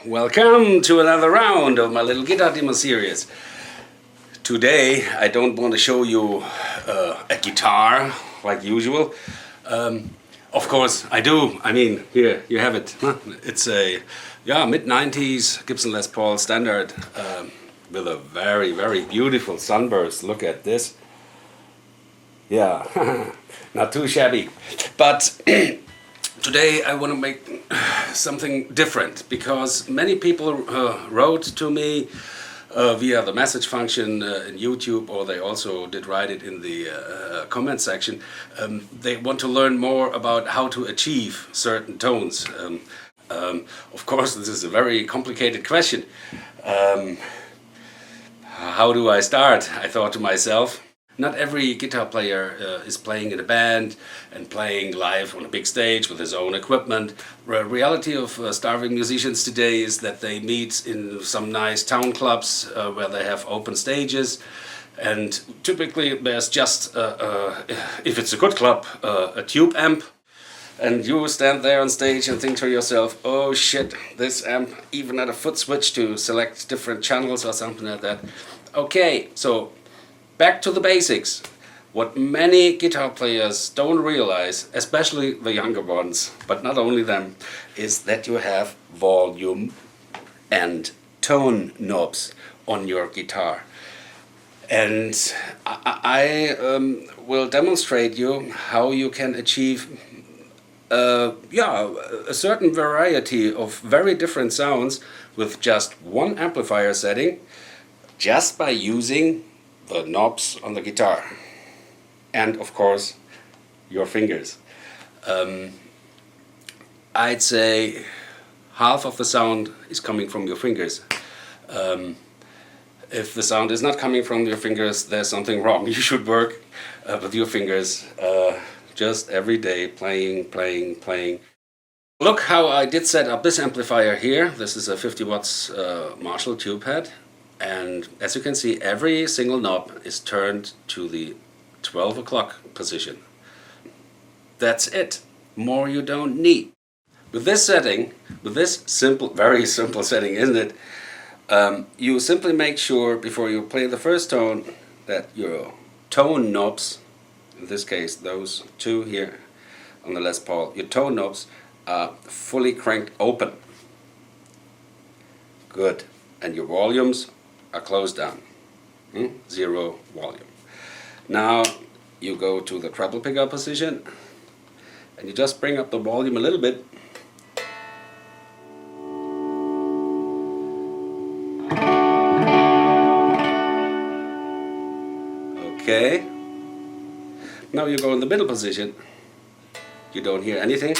welcome to another round of my little guitar demo series. Today I don't want to show you a guitar like usual. Of course I do. I mean, here you have it. It's a mid-90s Gibson Les Paul standard with a very, very beautiful sunburst. Look at this. Yeah, not too shabby. But today I want to make something different, because many people wrote to me via the message function in YouTube, or they also did write it in the comment section. They want to learn more about how to achieve certain tones. Of course, this is a very complicated question. How do I start? I thought to myself. Not every guitar player is playing in a band and playing live on a big stage with his own equipment. The reality of starving musicians today is that they meet in some nice town clubs where they have open stages, and typically there's just, if it's a good club, a tube amp, and you stand there on stage and think to yourself, oh shit, this amp even had a foot switch to select different channels or something like that. Okay, so back to the basics. What many guitar players don't realize, especially the younger ones, but not only them, is that you have volume and tone knobs on your guitar. And I will demonstrate you how you can achieve a certain variety of very different sounds with just one amplifier setting, just by using the knobs on the guitar, and of course your fingers. I'd say half of the sound is coming from your fingers. If the sound is not coming from your fingers, there's something wrong. You should work with your fingers just every day, playing. Look how I did set up this amplifier here. This is a 50 watts Marshall tube head. And as you can see, every single knob is turned to the 12 o'clock position. That's it. More you don't need. With this setting, with this simple, very simple setting, isn't it? You simply make sure before you play the first tone that your tone knobs, in this case those two here on the Les Paul, your tone knobs are fully cranked open. Good. And your volumes are closed down. Zero volume. Now you go to the treble pickup position and you just bring up the volume a little bit. Okay. Now you go in the middle position. You don't hear anything.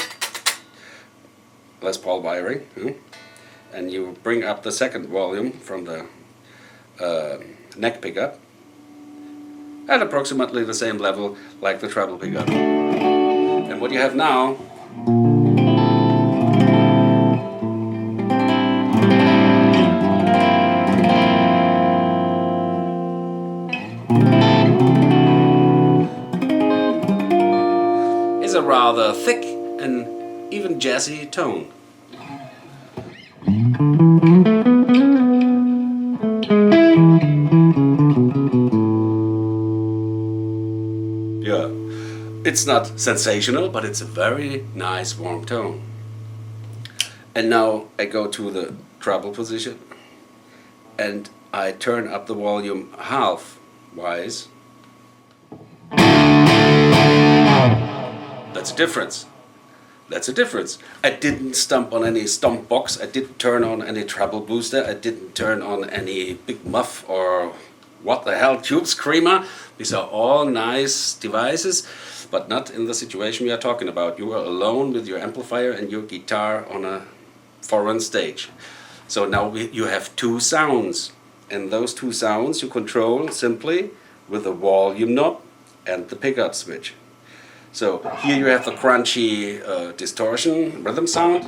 Les Paul wiring. And you bring up the second volume from the neck pickup at approximately the same level like the treble pickup. And what you have now is a rather thick and even jazzy tone. Yeah, it's not sensational, but it's a very nice warm tone. And now I go to the treble position and I turn up the volume half-wise. That's a difference. That's a difference. I didn't stomp on any stomp box, I didn't turn on any treble booster, I didn't turn on any big muff or what the hell tube screamer. These are all nice devices, but not in the situation we are talking about. You are alone with your amplifier and your guitar on a foreign stage. So now you have two sounds, and those two sounds you control simply with the volume knob and the pickup switch. So here you have the crunchy distortion rhythm sound.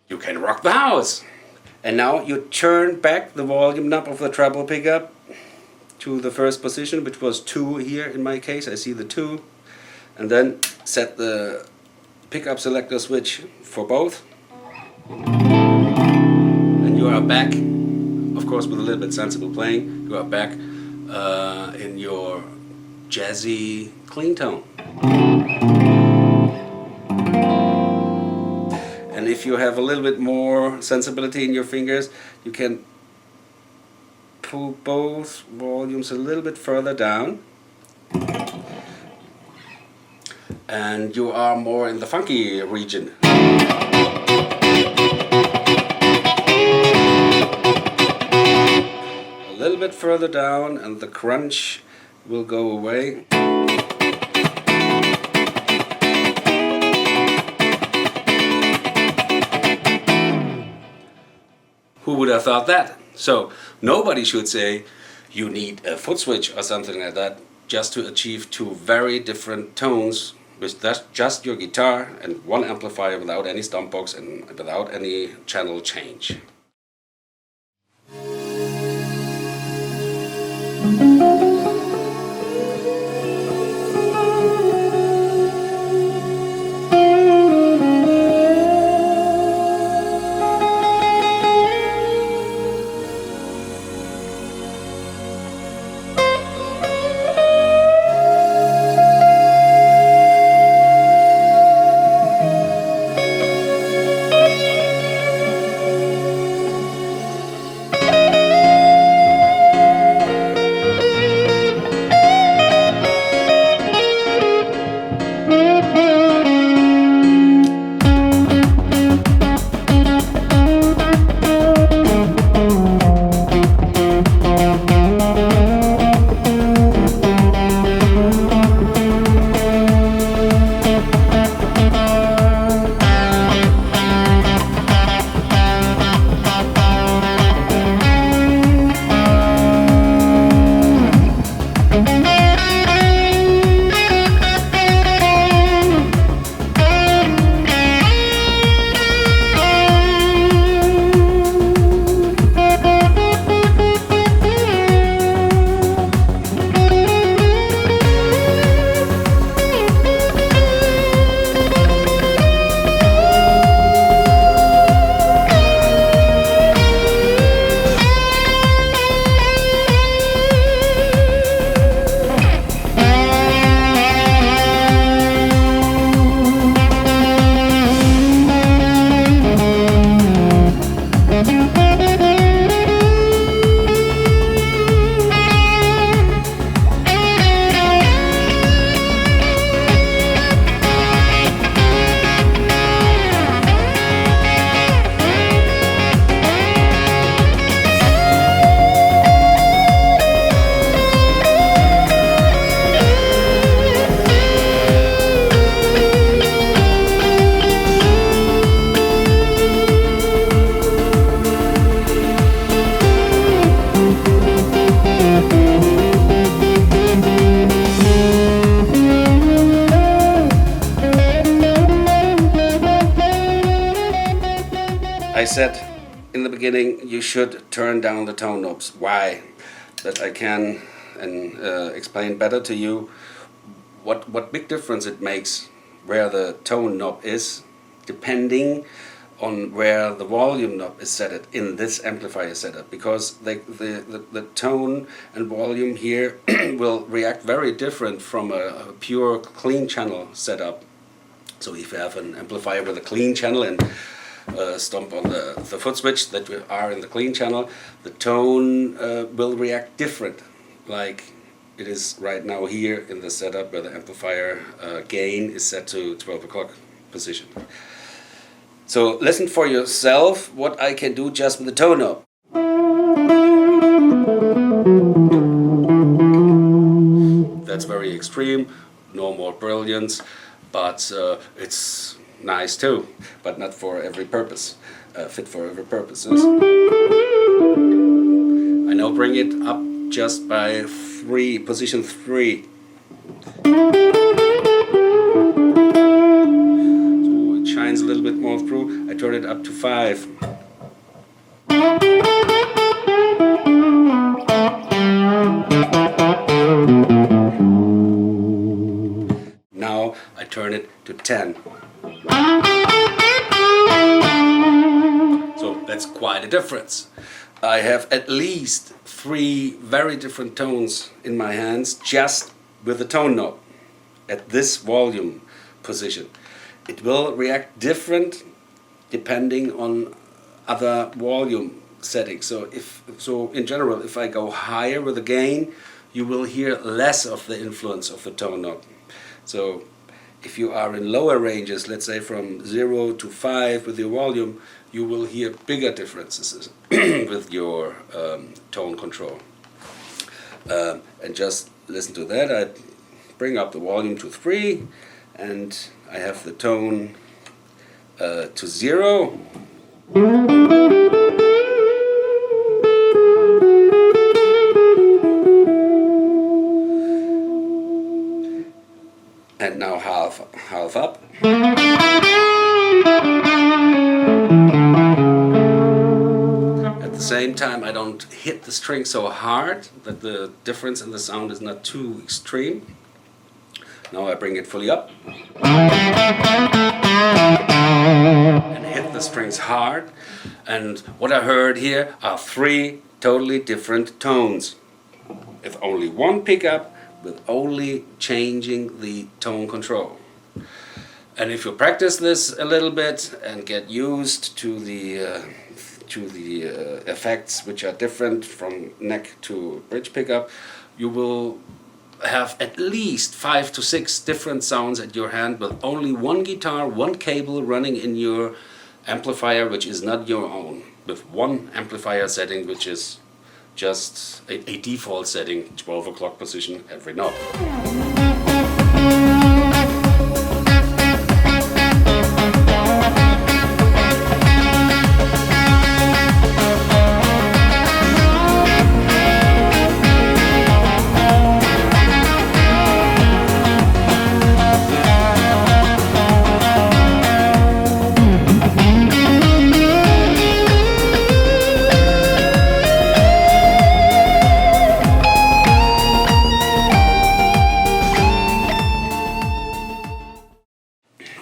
You can rock the house. And now you turn back the volume knob of the treble pickup to the first position, which was 2 here in my case. I see the 2, and then set the pickup selector switch for both, and you are back, of course with a little bit sensible playing, you are back in your jazzy clean tone. And if you have a little bit more sensibility in your fingers, you can pull both volumes a little bit further down, and you are more in the funky region. A little bit further down and the crunch will go away. Who would have thought that? So nobody should say you need a foot switch or something like that just to achieve 2 very different tones with just your guitar and 1 amplifier without any stomp box and without any channel change. I said in the beginning you should turn down the tone knobs. Why? That I can explain better to you what big difference it makes where the tone knob is, depending on where the volume knob is set in this amplifier setup, because the tone and volume here will react very different from a pure clean channel setup. So if you have an amplifier with a clean channel and stomp on the foot switch that we are in the clean channel, the tone will react different, like it is right now here in the setup where the amplifier gain is set to 12 o'clock position. So listen for yourself what I can do just with the tone knob. That's very extreme, no more brilliance, but it's nice too, but not for every purpose, fit for every purposes. I now bring it up just by 3, position 3. So it shines a little bit more through. I turn it up to 5. 10. So that's quite a difference. I have at least 3 very different tones in my hands just with the tone knob at this volume position. It will react different depending on other volume settings. So in general, if I go higher with the gain, you will hear less of the influence of the tone knob. So if you are in lower ranges, let's say from 0 to 5 with your volume, you will hear bigger differences with your tone control. And just listen to that. I bring up the volume to 3 and I have the tone to 0. And now half up. At the same time, I don't hit the string so hard that the difference in the sound is not too extreme. Now I bring it fully up and hit the strings hard. And what I heard here are 3 totally different tones with only one pickup, with only changing the tone control. And if you practice this a little bit and get used to the effects which are different from neck to bridge pickup, you will have at least 5 to 6 different sounds at your hand with only one guitar, one cable running in your amplifier which is not your own, with one amplifier setting which is just a default setting, 12 o'clock position every knob.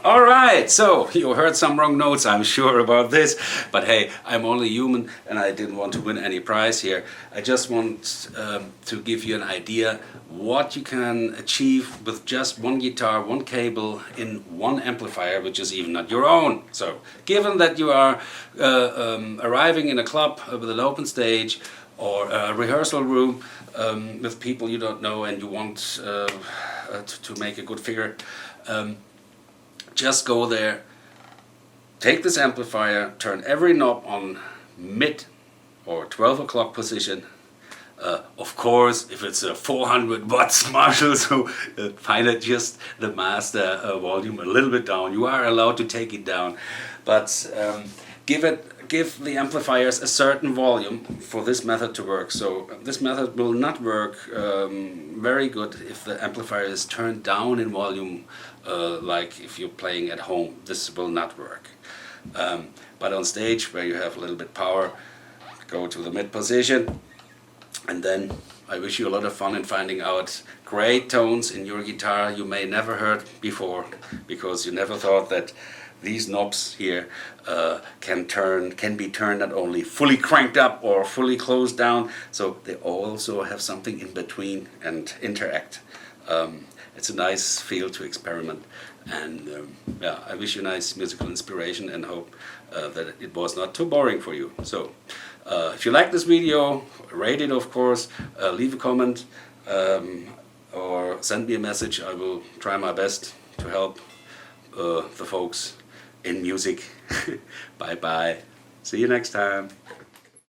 Alright, so you heard some wrong notes, I'm sure about this, but hey, I'm only human and I didn't want to win any prize here. I just want to give you an idea what you can achieve with just one guitar, one cable in one amplifier, which is even not your own. So, given that you are arriving in a club with an open stage or a rehearsal room with people you don't know and you want to make a good figure, just go there, take this amplifier, turn every knob on mid or 12 o'clock position. Of course, if it's a 400 watts Marshall, so find it just the master volume a little bit down. You are allowed to take it down, but give the amplifiers a certain volume for this method to work. So this method will not work very good if the amplifier is turned down in volume, like if you're playing at home. This will not work. But on stage, where you have a little bit power, go to the mid position, and then I wish you a lot of fun in finding out great tones in your guitar you may never heard before, because you never thought that these knobs here can be turned not only fully cranked up or fully closed down, so they also have something in between and interact. It's a nice field to experiment, and yeah, I wish you nice musical inspiration and hope that it was not too boring for you. So if you like this video, rate it of course, leave a comment or send me a message. I will try my best to help the folks in music. Bye bye. See you next time.